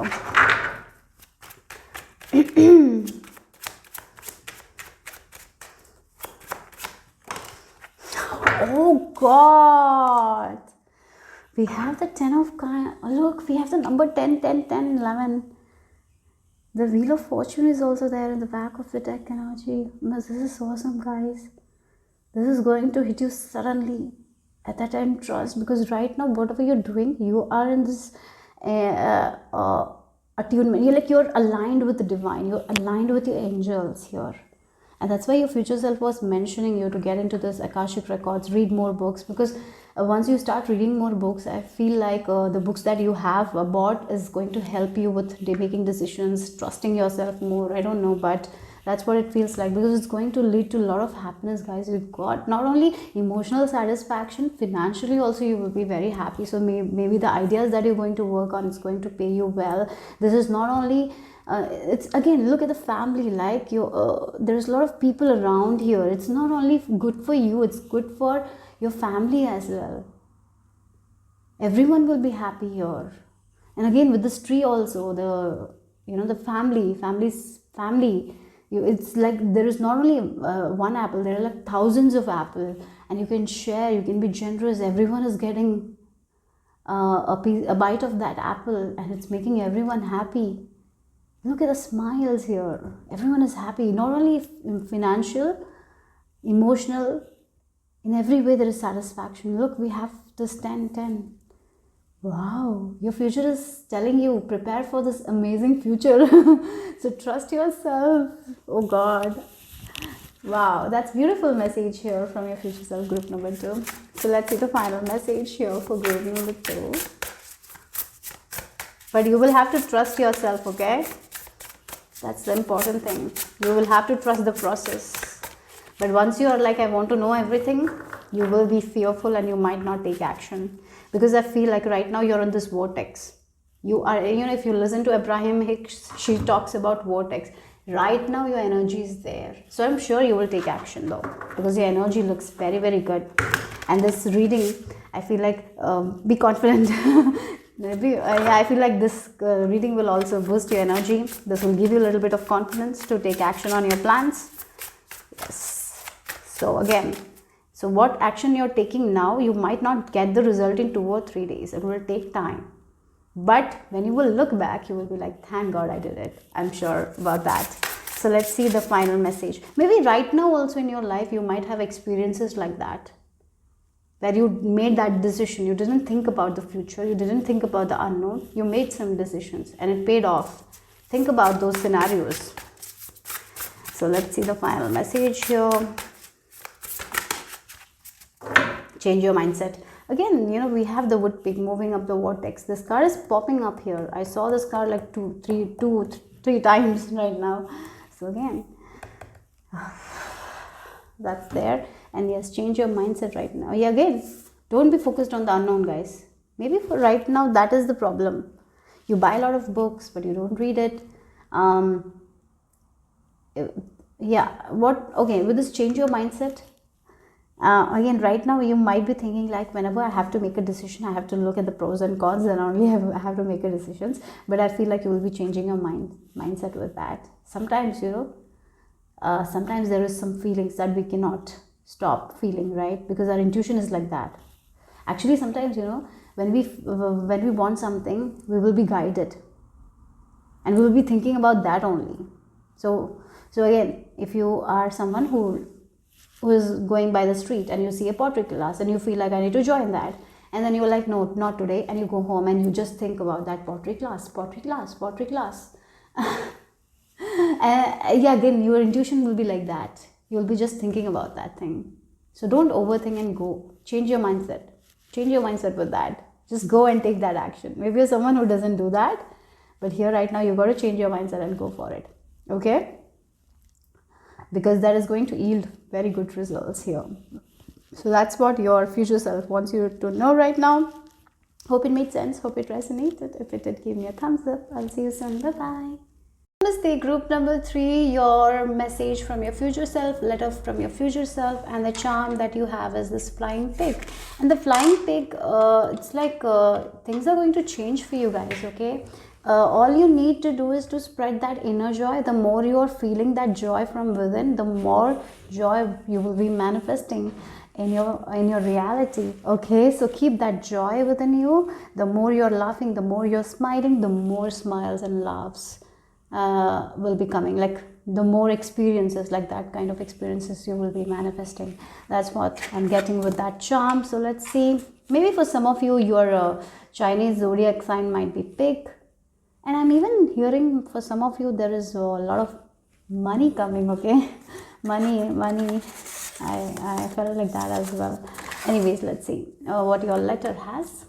Oh God. We have the 10 of look, we have the number 10, 10, 10, 11. The Wheel of Fortune is also there in the back of the deck energy. This is awesome, guys. This is going to hit you suddenly. At that time, trust, because right now, whatever you're doing, you are in this attunement. You're aligned with the divine. You're aligned with your angels here. And that's why your future self was mentioning you to get into this Akashic records, read more books, because once you start reading more books, I feel like the books that you have bought is going to help you with making decisions, trusting yourself more. I don't know, but that's what it feels like, because it's going to lead to a lot of happiness, guys. You've got not only emotional satisfaction, financially also you will be very happy. So maybe the ideas that you're going to work on is going to pay you well. This is not only it's again, look at the family, like you there's a lot of people around here. It's not only good for you, it's good for your family as well. Everyone will be happy here. And again, with this tree also, the family, it's like there is not only one apple, there are like thousands of apples, and you can share, you can be generous. Everyone is getting a bite of that apple, and it's making everyone happy. Look at the smiles here. Everyone is happy. Not only financial, emotional, in every way there is satisfaction. Look, we have this 10, 10. Wow, your future is telling you, prepare for this amazing future. So trust yourself. Oh God. Wow, that's beautiful message here from your future self, group number 2. So let's see the final message here for group number 2. But you will have to trust yourself, okay? That's the important thing. You will have to trust the process. But once you are like, I want to know everything, you will be fearful and you might not take action. Because I feel like right now you're in this vortex. You are, if you listen to Abraham Hicks, she talks about vortex. Right now your energy is there. So I'm sure you will take action though, because your energy looks very, very good. And this reading, I feel like, be confident. I feel like this reading will also boost your energy. This will give you a little bit of confidence to take action on your plans. Yes. So again, so what action you're taking now, you might not get the result in 2 or 3 days. It will take time. But when you will look back, you will be like, thank God I did it. I'm sure about that. So let's see the final message. Maybe right now also in your life, you might have experiences like that. That you made that decision. You didn't think about the future. You didn't think about the unknown. You made some decisions and it paid off. Think about those scenarios. So let's see the final message here. Change your mindset. Again, we have the wood pig moving up the vortex. This card is popping up here. I saw this card like two, three times right now. So again, that's there. And yes, change your mindset right now. Yeah, again, don't be focused on the unknown, guys. Maybe for right now, that is the problem. You buy a lot of books, but you don't read it. Okay, with this change your mindset. Again, right now, you might be thinking like, whenever I have to make a decision, I have to look at the pros and cons and only I have to make a decisions. But I feel like you will be changing your mindset with that. Sometimes, sometimes there is some feelings that we cannot stop feeling, right? Because our intuition is like that. Actually, sometimes, when we want something, we will be guided. And we will be thinking about that only. So again, if you are someone who is going by the street and you see a pottery class and you feel like I need to join that, and then you're like, no, not today, and you go home and you just think about that pottery class. Again, your intuition will be like that. You'll be just thinking about that thing. So don't overthink and go. Change your mindset. Change your mindset with that. Just go and take that action. Maybe you're someone who doesn't do that, but here right now, you've got to change your mindset and go for it. Okay? Because that is going to yield very good results here. So that's what your future self wants you to know right now. Hope it made sense. Hope it resonated. If it did, give me a thumbs up. I'll see you soon. Bye-bye. Namaste, group number 3, your message from your future self, letter from your future self, and the charm that you have is this flying pig. And the flying pig, it's like things are going to change for you guys, okay? all you need to do is to spread that inner joy. The more you are feeling that joy from within, the more joy you will be manifesting in your reality. Okay, so keep that joy within you. The more you're laughing, the more you're smiling, the more smiles and laughs will be coming. Like the more experiences, like that kind of experiences you will be manifesting. That's what I'm getting with that charm. So let's see, maybe for some of you, your Chinese zodiac sign might be pig, and I'm even hearing for some of you there is a lot of money coming. Okay, money. I felt like that as well. Anyways, let's see what your letter has.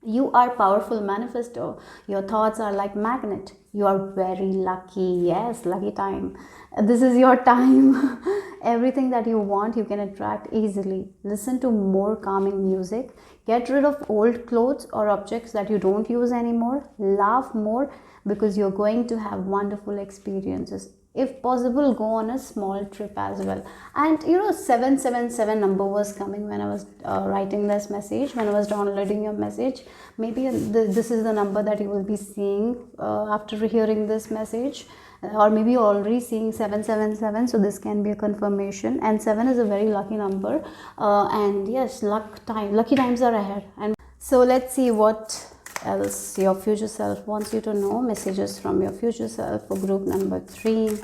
You are powerful manifestor. Your thoughts are like magnet. You are very lucky. Yes, lucky time. This is your time. Everything that you want, you can attract easily. Listen to more calming music. Get rid of old clothes or objects that you don't use anymore. Laugh more because you're going to have wonderful experiences. If possible, go on a small trip as well. And 777 number was coming when I was writing this message, when I was downloading your message. Maybe this is the number that you will be seeing after hearing this message, or maybe you're already seeing 777. So this can be a confirmation, and 7 is a very lucky number, and yes, lucky times are ahead. And so let's see what else your future self wants you to know. Messages from your future self for group number 3.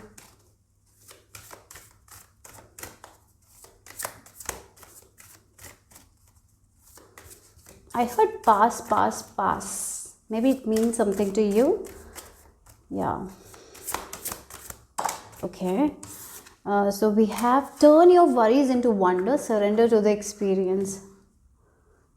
I heard pass. Maybe it means something to you. Yeah. Okay. So we have turn your worries into wonder, surrender to the experience.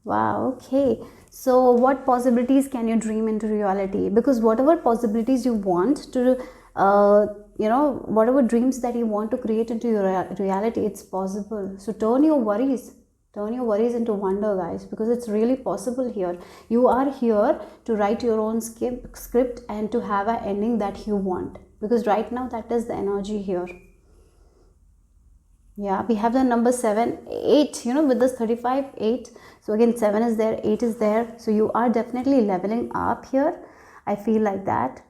Wow. Okay. So what possibilities can you dream into reality? Because whatever possibilities you want to, whatever dreams that you want to create into your reality, it's possible. So turn your worries into wonder, guys, because it's really possible here. You are here to write your own script and to have an ending that you want, because right now that is the energy here. Yeah, we have the number 7, 8, with this 35, 8. So again, 7 is there, 8 is there. So you are definitely leveling up here. I feel like that.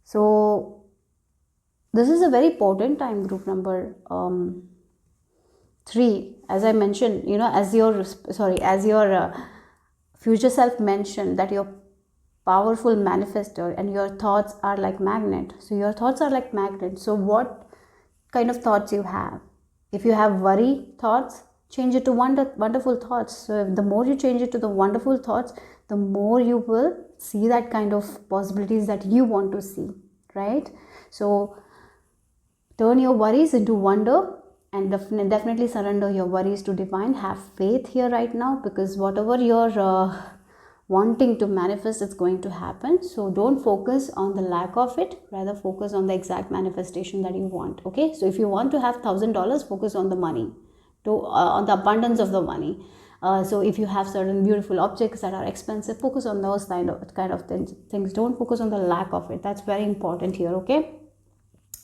So this is a very potent time, group number 3. As I mentioned, as your future self mentioned, that you're powerful manifestor and your thoughts are like magnet. So your thoughts are like magnet. So what kind of thoughts you have? If you have worry thoughts, change it to wonderful thoughts. So the more you change it to the wonderful thoughts, the more you will see that kind of possibilities that you want to see, right? So turn your worries into wonder, and definitely surrender your worries to divine. Have faith here right now, because whatever you're wanting to manifest, it's going to happen. So don't focus on the lack of it, rather focus on the exact manifestation that you want. Okay, so if you want to have $1,000, focus on the money, on the abundance of the money. So if you have certain beautiful objects that are expensive, focus on those kind of things. Don't focus on the lack of it. That's very important here. Okay,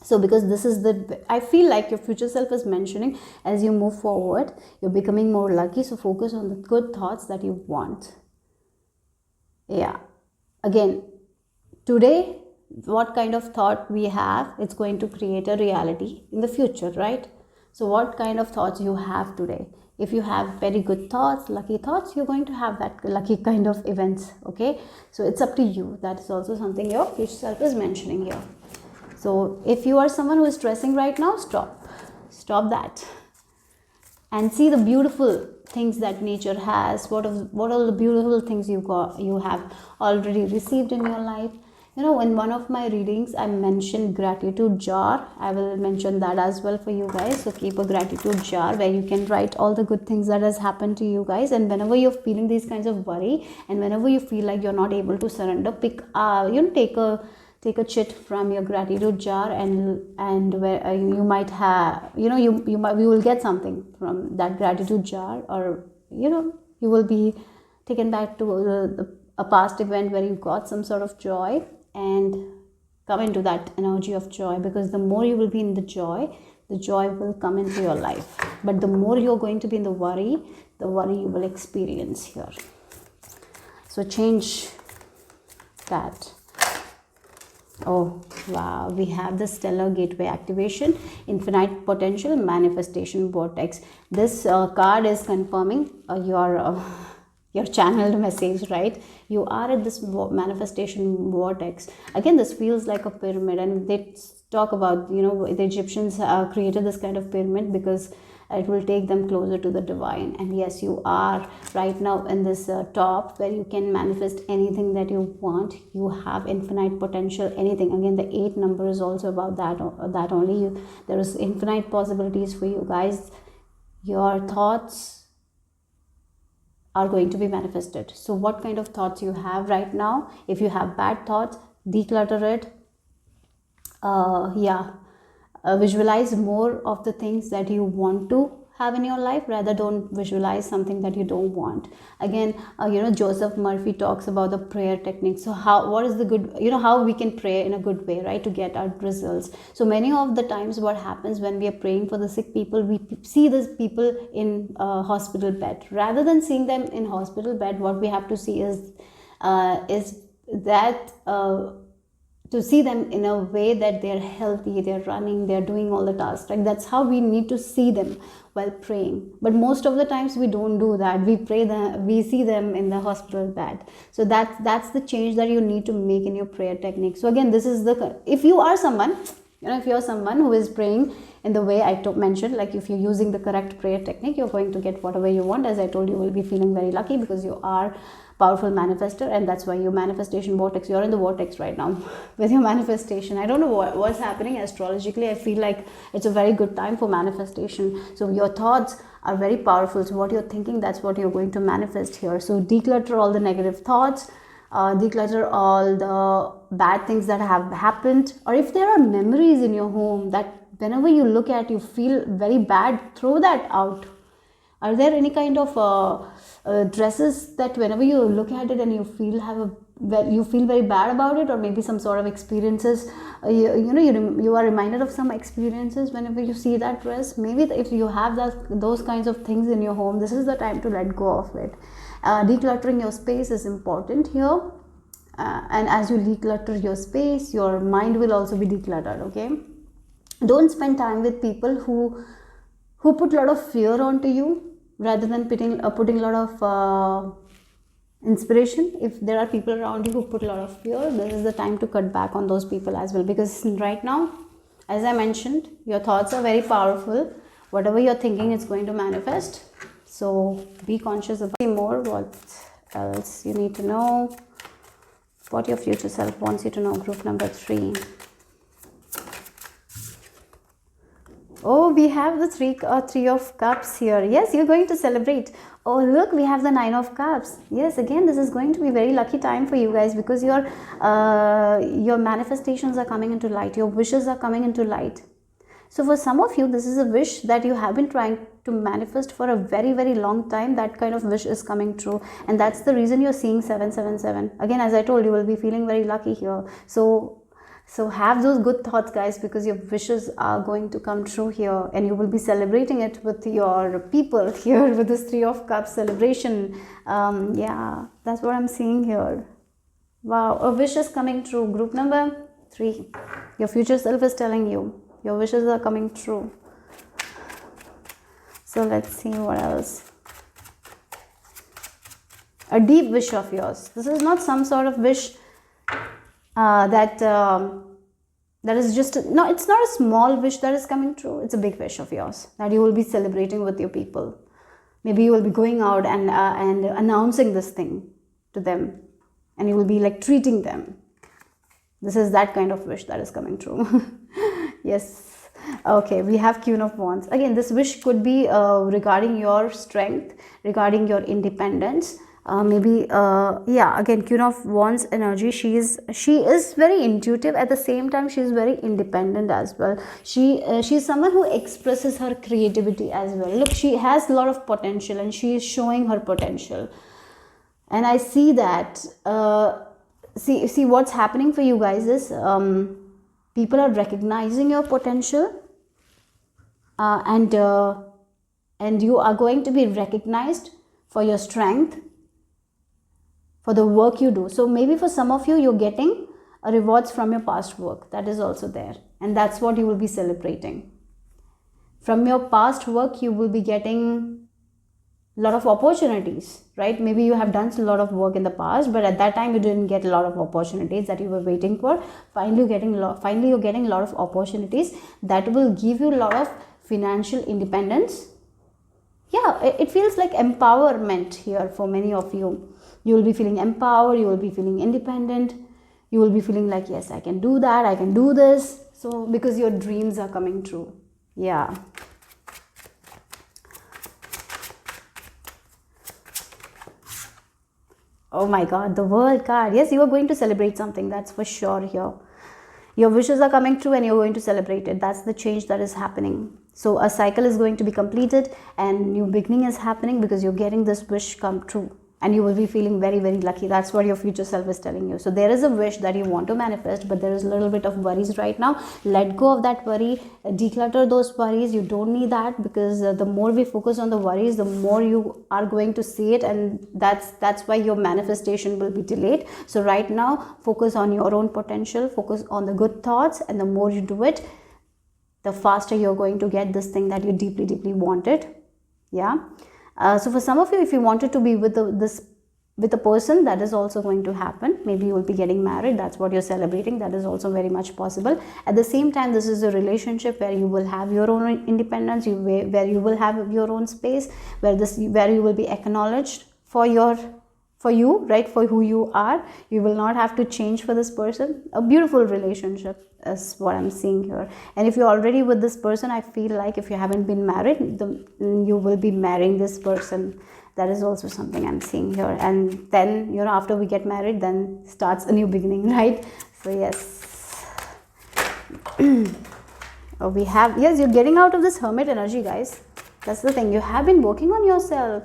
so because this is I feel like your future self is mentioning, as you move forward, you're becoming more lucky. So focus on the good thoughts that you want. Yeah, again, today, what kind of thought we have, it's going to create a reality in the future, right? So what kind of thoughts you have today? If you have very good thoughts, lucky thoughts, you're going to have that lucky kind of events. Okay, so it's up to you. That is also something your future self is mentioning here. So if you are someone who is stressing right now, stop that and see the beautiful things that nature has. What are the beautiful things you have already received in your life. In one of my readings, I mentioned gratitude jar. I will mention that as well for you guys. So keep a gratitude jar where you can write all the good things that has happened to you guys. And whenever you're feeling these kinds of worry, and whenever you feel like you're not able to surrender, take a chit from your gratitude jar, and where you might have, you will get something from that gratitude jar, or you will be taken back to a past event where you got some sort of joy, and come into that energy of joy, because the more you will be in the joy will come into your life. But the more you're going to be in the worry you will experience here. So change that? Oh, wow. We have the stellar gateway activation, infinite potential, manifestation vortex. This card is confirming your channeled message, right? You are at this manifestation vortex. Again, this feels like a pyramid, and they talk about, the Egyptians created this kind of pyramid because it will take them closer to the divine. And yes, you are right now in this top where you can manifest anything that you want. You have infinite potential, anything. Again, the 8 number is also about that only. There is infinite possibilities for you guys. Your thoughts are going to be manifested. So what kind of thoughts you have right now? If you have bad thoughts, declutter it. Visualize more of the things that you want to have in your life, rather don't visualize something that you don't want. Again, Joseph Murphy talks about the prayer technique. So what is the good, how we can pray in a good way, right, to get our results. So many of the times what happens when we are praying for the sick people, we see these people in hospital bed. Rather than seeing them in hospital bed, what we have to see is that to see them in a way that they're healthy, they're running, they're doing all the tasks, right? That's how we need to see them while praying. But most of the times we don't do that. We see them in the hospital bed. So that's the change that you need to make in your prayer technique. So again, this is if you are someone, if you're someone who is praying in the way I mentioned, like if you're using the correct prayer technique, you're going to get whatever you want. As I told you, will be feeling very lucky because you are powerful manifester, and that's why your manifestation vortex, you're in the vortex right now with your manifestation. I don't know what's happening astrologically. I feel like it's a very good time for manifestation. So your thoughts are very powerful. So what you're thinking, that's what you're going to manifest here. So declutter all the negative thoughts, declutter all the bad things that have happened, or if there are memories in your home that whenever you look at you feel very bad, throw that out. Are there any kind of dresses that whenever you look at it and you feel very bad about it, or maybe some sort of experiences, you are reminded of some experiences whenever you see that dress? Maybe if you have those kinds of things in your home, this is the time to let go of it. Decluttering your space is important here, and as you declutter your space, your mind will also be decluttered. Okay, don't spend time with people who put a lot of fear onto you rather than putting a lot of inspiration. If there are people around you who put a lot of fear, this is the time to cut back on those people as well, because right now, as I mentioned, your thoughts are very powerful. Whatever you're thinking, it's going to manifest. So be conscious about more. What else you need to know, what your future self wants you to know. Group number 3. Oh, we have the three of cups here. Yes, you're going to celebrate. Oh, look, we have the 9 of cups. Yes, again, this is going to be a very lucky time for you guys, because your manifestations are coming into light. Your wishes are coming into light. So for some of you, this is a wish that you have been trying to manifest for a very, very long time. That kind of wish is coming true. And that's the reason you're seeing 777. Again, as I told you, will be feeling very lucky here. So have those good thoughts, guys, because your wishes are going to come true here, and you will be celebrating it with your people here with this 3 of cups celebration. Yeah, that's what I'm seeing here. Wow, a wish is coming true. Group number 3. Your future self is telling you your wishes are coming true. So let's see what else. A deep wish of yours. This is not some sort of wish that is just no, it's not a small wish that is coming true. It's a big wish of yours that you will be celebrating with your people. Maybe you will be going out and announcing this thing to them, and you will be like treating them. This is that kind of wish that is coming true. Yes. Okay, we have Queen of Wands. Again, this wish could be regarding your strength, regarding your independence. Again, Queen of Wands energy. She is very intuitive. At the same time, she is very independent as well. She's someone who expresses her creativity as well. Look, she has a lot of potential, and she is showing her potential. And I see that. See what's happening for you guys is people are recognizing your potential, and you are going to be recognized for your strength. for the work you do. So maybe for some of you, you're getting rewards from your past work. That is also there. And that's what you will be celebrating. From your past work, you will be getting a lot of opportunities, right? Maybe you have done a lot of work in the past, but at that time you didn't get a lot of opportunities that you were waiting for. Finally you're getting a lot of opportunities that will give you a lot of financial independence. Yeah, it feels like empowerment here for many of you. You will be feeling empowered, you will be feeling independent, you will be feeling like, yes, I can do that, I can do this. So because your dreams are coming true. Yeah. Oh my God, the World card. Yes, you are going to celebrate something, that's for sure here. Your wishes are coming true and you're going to celebrate it. That's the change that is happening. So a cycle is going to be completed and new beginning is happening because you're getting this wish come true. And you will be feeling very, very lucky. That's what your future self is telling you. So there is a wish that you want to manifest, but there is a little bit of worries right now. Let go of that worry, declutter those worries. You don't need that, because the more we focus on the worries, the more you are going to see it, and that's why your manifestation will be delayed. So right now, focus on your own potential, focus on the good thoughts, and the more you do it, the faster you're going to get this thing that you deeply, deeply wanted. Yeah. So for some of you, if you wanted to be with a person, that is also going to happen. Maybe you will be getting married. That's what you're celebrating. That is also very much possible. At the same time, this is a relationship where you will have your own independence, where you will have your own space, where you will be acknowledged for you, right, for who you are. You will not have to change for this person. A beautiful relationship is what I'm seeing here. And if you're already with this person, I feel like if you haven't been married, you will be marrying this person. That is also something I'm seeing here. And then, after we get married, then starts a new beginning, right? So yes. Yes, you're getting out of this hermit energy, guys. That's the thing. You have been working on yourself.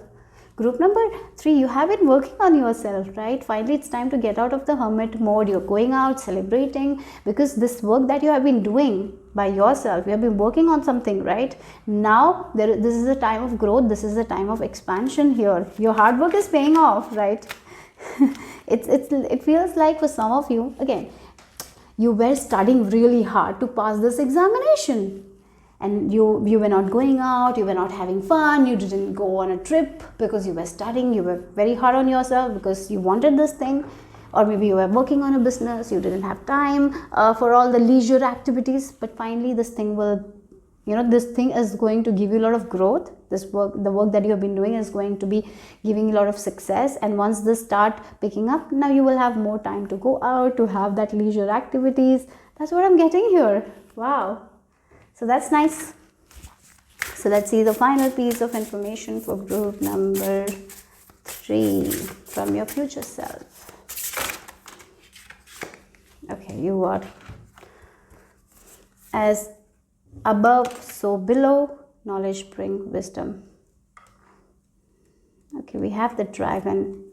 Group number 3, you have been working on yourself, right? Finally, it's time to get out of the hermit mode. You're going out, celebrating, because this work that you have been doing by yourself, you have been working on something, right? Now, this is a time of growth. This is a time of expansion here. Your hard work is paying off, right? It feels like for some of you, again, you were studying really hard to pass this examination. And you were not going out, you were not having fun, you didn't go on a trip because you were studying, you were very hard on yourself because you wanted this thing, or maybe you were working on a business, you didn't have time for all the leisure activities. But finally this thing this thing is going to give you a lot of growth. The work that you have been doing is going to be giving you a lot of success, and once this start picking up, now you will have more time to go out, to have that leisure activities. That's what I'm getting here. Wow. So that's nice. So let's see the final piece of information for group number 3 from your future self. Okay, you are as above, so below. Knowledge bring wisdom. Okay, we have the dragon.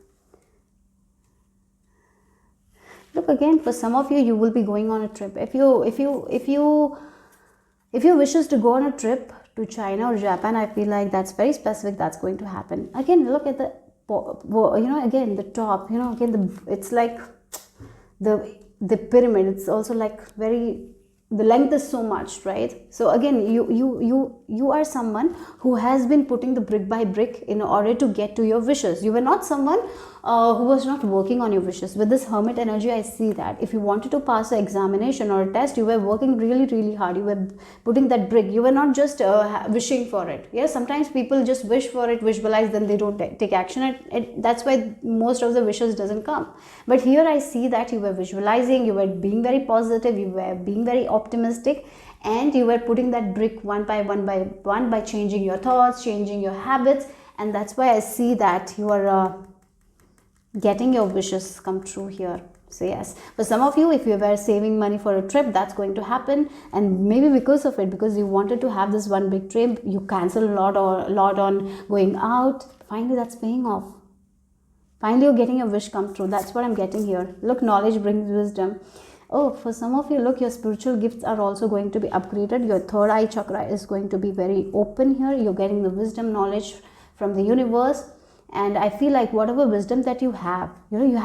Look, again, for some of you, you will be going on a trip. If you wishes to go on a trip to China or Japan, I feel like that's very specific. That's going to happen. Again, look at the, again, the top, again, it's like the pyramid. It's also like the length is so much, right? So again, you are someone who has been putting the brick by brick in order to get to your wishes. You were not someone who was not working on your wishes. With this hermit energy, I see that if you wanted to pass an examination or a test, you were working really, really hard. You were putting that brick. You were not just wishing for it. Yeah, sometimes people just wish for it, visualize, then they don't take action. That's why most of the wishes doesn't come. But here I see that you were visualizing, you were being very positive, you were being very optimistic, and you were putting that brick one by one by changing your thoughts, changing your habits. And that's why I see that you are getting your wishes come true here. So yes, for some of you, if you were saving money for a trip, that's going to happen. And maybe because of it, because you wanted to have this one big trip, you cancel a lot on going out. Finally, that's paying off. Finally, you're getting a wish come true. That's what I'm getting here. Look, knowledge brings wisdom. Oh, for some of you, look, your spiritual gifts are also going to be upgraded. Your third eye chakra is going to be very open here. You're getting the wisdom, knowledge from the universe. And I feel like whatever wisdom that you have, you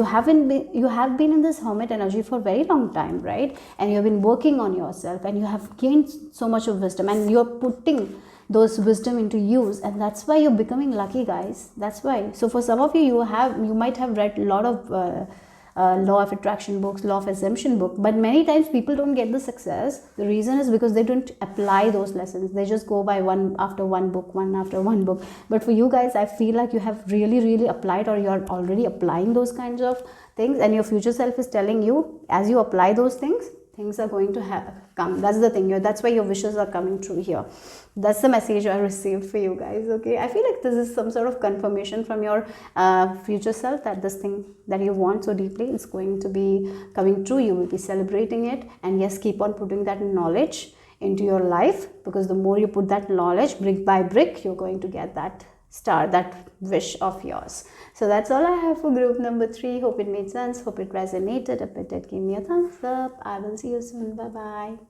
have been in this hermit energy for a very long time, right? And you've been working on yourself, and you have gained so much of wisdom, and you're putting those wisdom into use, and that's why you're becoming lucky, guys. That's why. So for some of you, you might have read a lot of law of attraction books, law of assumption book, but many times people don't get the success. The reason is because they don't apply those lessons. They just go by one after one book, one after one book. But for you guys, I feel like you have really applied, or you're already applying those kinds of things, and your future self is telling you, as you apply those things are going to come. That's the thing. That's why your wishes are coming true here. That's the message I received for you guys. Okay, I feel like this is some sort of confirmation from your future self that this thing that you want so deeply is going to be coming true. You will be celebrating it, and yes, keep on putting that knowledge into your life, because the more you put that knowledge, brick by brick, you're going to get that star, that wish of yours. So that's all I have for group number 3. Hope it made sense. Hope it resonated. If it did, give me a thumbs up. I will see you soon. Bye bye.